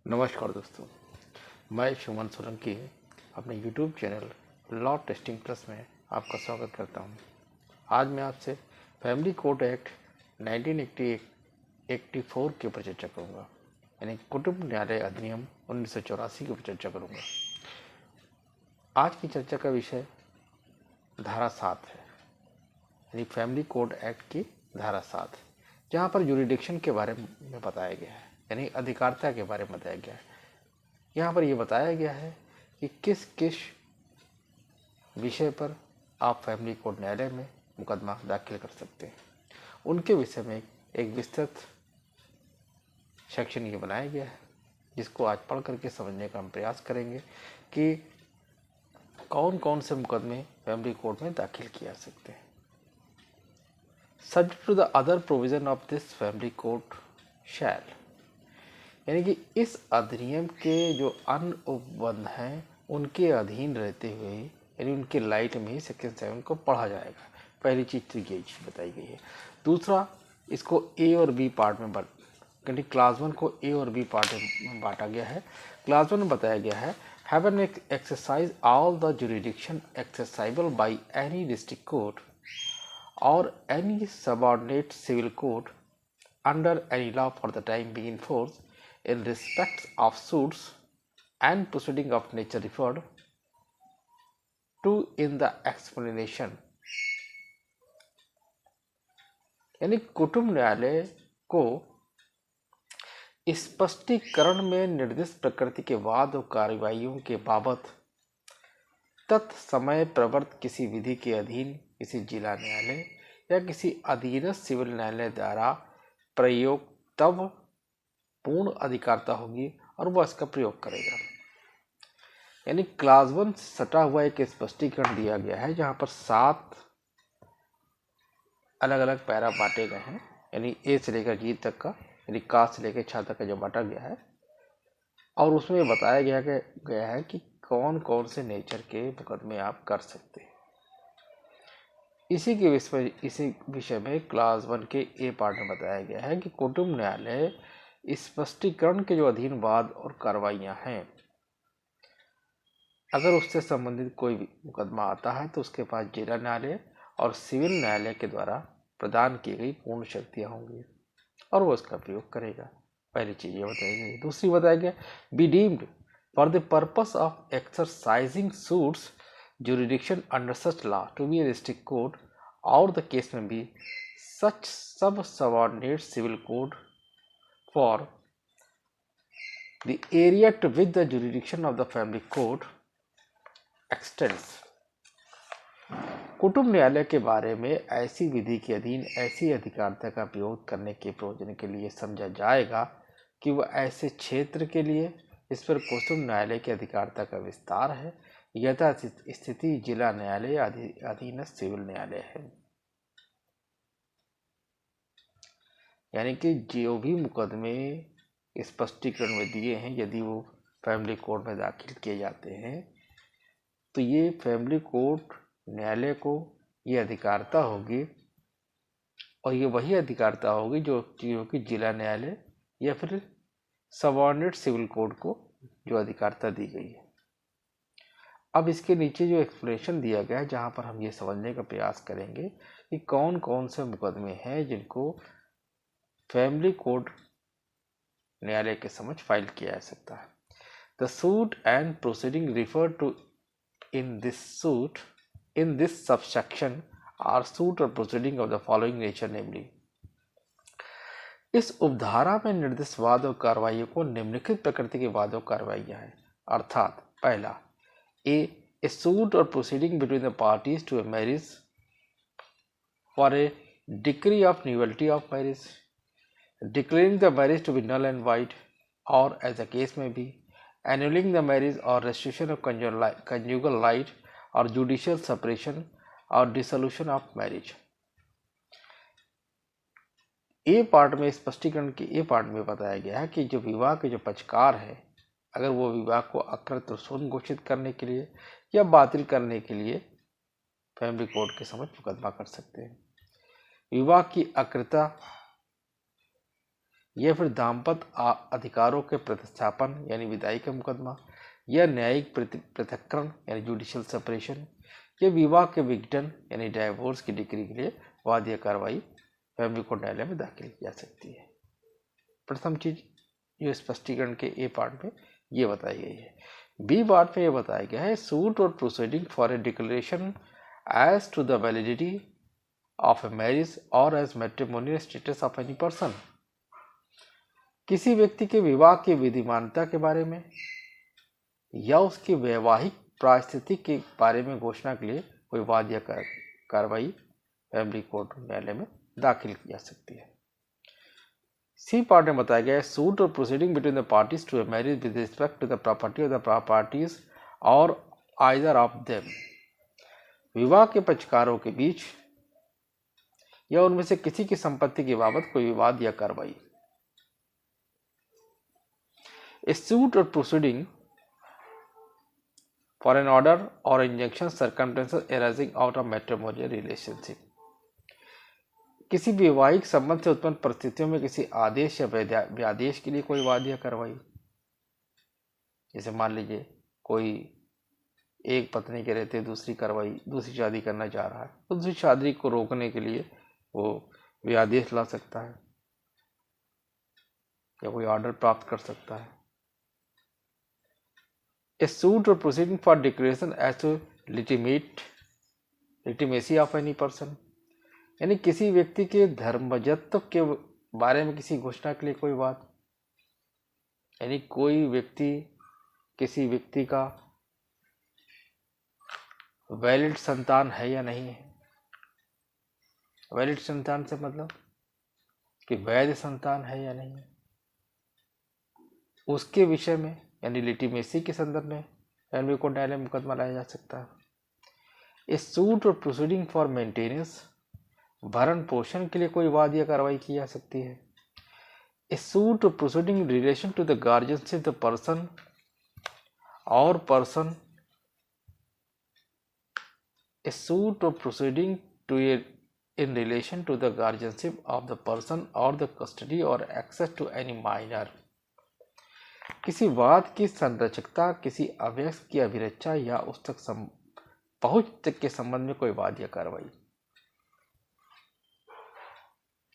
नमस्कार दोस्तों, मैं सुमन सोलंकी अपने YouTube channel law testing plus में आपका स्वागत करता हूं। आज मैं आपसे फैमिली कोर्ट एक्ट 1984 के ऊपर चर्चा करूंगा, यानी कुटुंब न्यायालय अधिनियम 1984 के ऊपर चर्चा करूंगा। आज की चर्चा का विषय धारा 7 है, यानी फैमिली कोर्ट एक्ट की धारा 7, जहाँ पर जुरिडिक्शन के बारे में बताया गया है, यानी अधिकारिता के बारे में बताया गया है। यहाँ पर यह बताया गया है कि किस किस विषय पर आप फैमिली कोर्ट न्यायालय में मुकदमा दाखिल कर सकते हैं, उनके विषय में एक विस्तृत सेक्शन ये बनाया गया है, जिसको आज पढ़ करके समझने का हम प्रयास करेंगे कि कौन कौन से मुकदमे फैमिली कोर्ट में दाखिल किए जा सकते हैं। Subject to the other provision of this family court shall, यानी कि इस अधिनियम के जो अन्य उपबंध हैं उनके अधीन रहते हुए, यानी उनके लाइट में ही सेक्शन 7 को पढ़ा जाएगा। पहली चीज़ तो ये चीज़ बताई गई है। दूसरा, इसको ए और बी पार्ट में यानी क्लास 1 को ए और बी पार्ट में बांटा गया है। क्लास 1 में बताया गया है, have and exercise all the jurisdiction exercisable by any district court or any subordinate civil court under any law for the time being in force in respect of suits and proceeding of nature referred to in the explanation, यानी कुटुंब न्यायालय को स्पष्टीकरण में निर्दिष्ट प्रकृति के वाद और कार्रवाइयों के बाबत तत्समय प्रवर्त किसी विधि के अधीन किसी जिला न्यायालय या किसी अधीनस्थ सिविल न्यायालय द्वारा प्रयोग तब पूर्ण अधिकारिता होगी और वह इसका प्रयोग करेगा। यानी क्लास 1 से सटा हुआ एक स्पष्टीकरण दिया गया है, जहां पर 7 अलग अलग पैरा बांटे गए हैं, यानी ए से लेकर जी तक का, यानी का से लेकर छा तक का जो बांटा गया है, और उसमें बताया गया है कि कौन कौन से नेचर के मुकदमे आप कर सकते हैं। इसी विषय में क्लास 1 के ए पार्ट में बताया गया है कि कुटुंब न्यायालय स्पष्टीकरण के जो अधीन वाद और कार्रवाइयां हैं, अगर उससे संबंधित कोई मुकदमा आता है तो उसके पास जिला न्यायालय और सिविल न्यायालय के द्वारा प्रदान की गई पूर्ण शक्तियां होंगी और वो इसका प्रयोग करेगा। पहली चीज ये बताई गई। दूसरी बताया गया, be deemed for the purpose of exercising suits jurisdiction under such law to be a district court or the case may be such subordinate civil court for the area to which the jurisdiction of the family court extends। कुटुंब न्यायालय के बारे में ऐसी विधि के अधीन ऐसी अधिकारिता का प्रयोग करने के प्रयोजन के लिए समझा जाएगा कि वह ऐसे क्षेत्र के लिए इस पर कुटुंब न्यायालय की अधिकारिता का विस्तार है, यथा स्थिति जिला न्यायालय या अधीनस्थ सिविल न्यायालय है। यानी कि जो भी मुकदमे स्पष्टीकरण में दिए हैं, यदि वो फैमिली कोर्ट में दाखिल किए जाते हैं तो ये फैमिली कोर्ट न्यायालय को ये अधिकारिता होगी, और ये वही अधिकारिता होगी जो कि जिला न्यायालय या फिर सबऑर्डिनेट सिविल कोर्ट को जो अधिकारिता दी गई है। अब इसके नीचे जो एक्सप्लेनेशन दिया गया है, जहां पर हम ये समझने का प्रयास करेंगे कि कौन कौन से मुकदमे हैं जिनको फैमिली कोर्ट न्यायालय के समक्ष फाइल किया जा सकता है। The suit and proceeding refer to in this subsection are suit और proceeding of the following nature, namely. इस उपधारा में निर्दिष्ट वाद और कार्रवाइयों को निम्नलिखित प्रकृति के वाद और कार्रवाइयां हैं, अर्थात पहला, a suit or proceeding between the parties to a marriage for a decree of nullity of marriage, declaring the marriage to be null and void, or as the case may be, annulling the marriage or restitution of conjugal right or judicial separation or dissolution of marriage। A part में स्पष्टीकरण के ए part में बताया गया है कि जो विवाह के जो पक्षकार है, अगर वो विवाह को अकृत और शून्य घोषित करने के लिए या बातिल करने के लिए फैमिली कोर्ट के समक्ष मुकदमा कर सकते हैं। विवाह की अकृता या फिर दाम्पत्य अधिकारों के प्रतिस्थापन यानी विदाई का मुकदमा, या न्यायिक पृथक्करण यानी जुडिशियल सेपरेशन, या विवाह के विघटन यानी डाइवोर्स की डिक्री के लिए वाद्य कार्रवाई फैमिली कोर्ट न्यायालय में दाखिल की जा सकती है। प्रथम चीज जो स्पष्टीकरण के ए पार्ट में ये बताई गई है। बी पार्ट में ये बताया गया है सूट और proceeding for a declaration as to the validity of a marriage और as matrimonial status of any person. किसी व्यक्ति के विवाह की विधिमानता के बारे में या उसकी वैवाहिक परिस्थिति के बारे में घोषणा के लिए कोई वाद्य कार्रवाई फैमिली कोर्ट न्यायालय में दाखिल की जा सकती है। सी पार्ट में बताया गया है सूट और proceeding between the parties to a marriage with respect to the property of the parties और आइदर ऑफ देम। विवाह के पक्षकारों के बीच या उनमें से किसी की संपत्ति की बाबत कोई विवाद या कार्रवाई। ए सूट और proceeding for an order or injunction circumstances arising out of matrimonial relationship। किसी वैवाहिक संबंध से उत्पन्न परिस्थितियों में किसी आदेश या व्यादेश के लिए कोई वाद्य कार्रवाई। जैसे मान लीजिए कोई एक पत्नी के रहते दूसरी शादी करना चाह रहा है, तो दूसरी शादी को रोकने के लिए वो व्यादेश ला सकता है या कोई ऑर्डर प्राप्त कर सकता है। A suit or proceeding for declaration as to legitimacy of any person, यानी किसी व्यक्ति के धर्मजत्व के बारे में किसी घोषणा के लिए कोई बात, यानी कोई व्यक्ति किसी व्यक्ति का वैलिड संतान है या नहीं है। वैलिड संतान से मतलब कि वैध संतान है या नहीं है, उसके विषय में यानी लिटिमेसी के संदर्भ में फैमिली कोर्ट न्यायालय में मुकदमा लाया जा सकता है। इस सूट और प्रोसीडिंग फॉर मेंटेनेंस भरण पोषण के लिए कोई वाद्य कार्रवाई की जा सकती है। इस सूट और proceeding relation to the guardianship the person और person a suit or proceeding to in relation to the guardianship of the person or the custody or access to any minor। किसी वाद की संरक्षकता, किसी अवयस्क की अभिरक्षा या उस तक पहुंच तक के संबंध में कोई वाद्य कार्रवाई,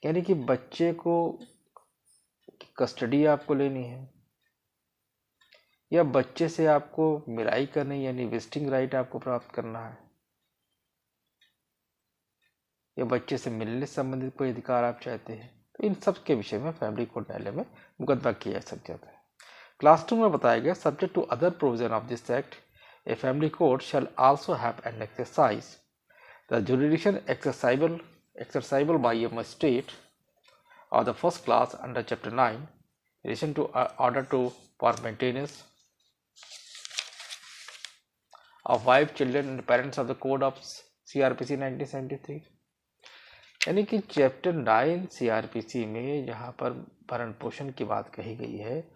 यानी कि बच्चे को कस्टडी आपको लेनी है या बच्चे से आपको मिलाई करनी यानी विजिटिंग राइट आपको प्राप्त करना है या बच्चे से मिलने से संबंधित कोई अधिकार आप चाहते हैं, तो इन सब के विषय में फैमिली कोर्ट न्यायालय में मुकदमा किया जा सकता है। क्लास 2 में बताया गया subject to other provision of this act a family court shall also have and exercise the jurisdiction exercisable by a magistrate of the first class under chapter 9 relation to order to for maintenance of wife children and parents of the code of CRPC 1973। यानी कि chapter 9 CRPC में जहाँ पर भरण पोषण की बात कही गई है,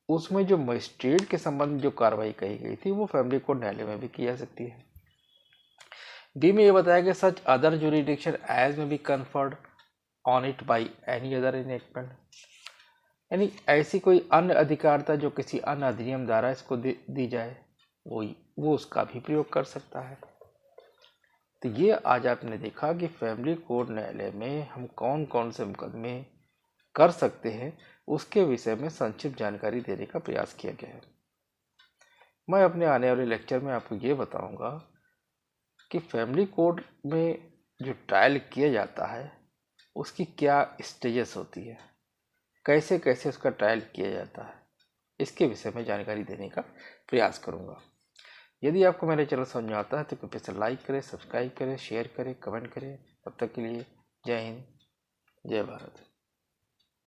उसमें जो मजिस्ट्रेट के संबंध में जो कार्रवाई कही गई थी वो फैमिली कोर्ट न्यायालय में भी की जा सकती है। डी में ये बताया गया सच अदर जुरिडिक्शन एज में B conferred on it by any other enactment, यानी ऐसी कोई अन्य अधिकारता जो किसी अन्य अधिनियम द्वारा इसको दी जाए वो उसका भी प्रयोग कर सकता है। तो ये आज आपने देखा कि फैमिली कोर्ट न्यायालय में हम कौन कौन से मुकदमे कर सकते हैं, उसके विषय में संक्षिप्त जानकारी देने का प्रयास किया गया है। मैं अपने आने वाले लेक्चर में आपको ये बताऊंगा कि फैमिली कोर्ट में जो ट्रायल किया जाता है उसकी क्या स्टेजेस होती है, कैसे कैसे उसका ट्रायल किया जाता है, इसके विषय में जानकारी देने का प्रयास करूंगा। यदि आपको मेरा चैनल समझ में आता है तो कृपया से लाइक करें, सब्सक्राइब करें, शेयर करें, कमेंट करें। तब तक के लिए जय हिंद, जय भारत।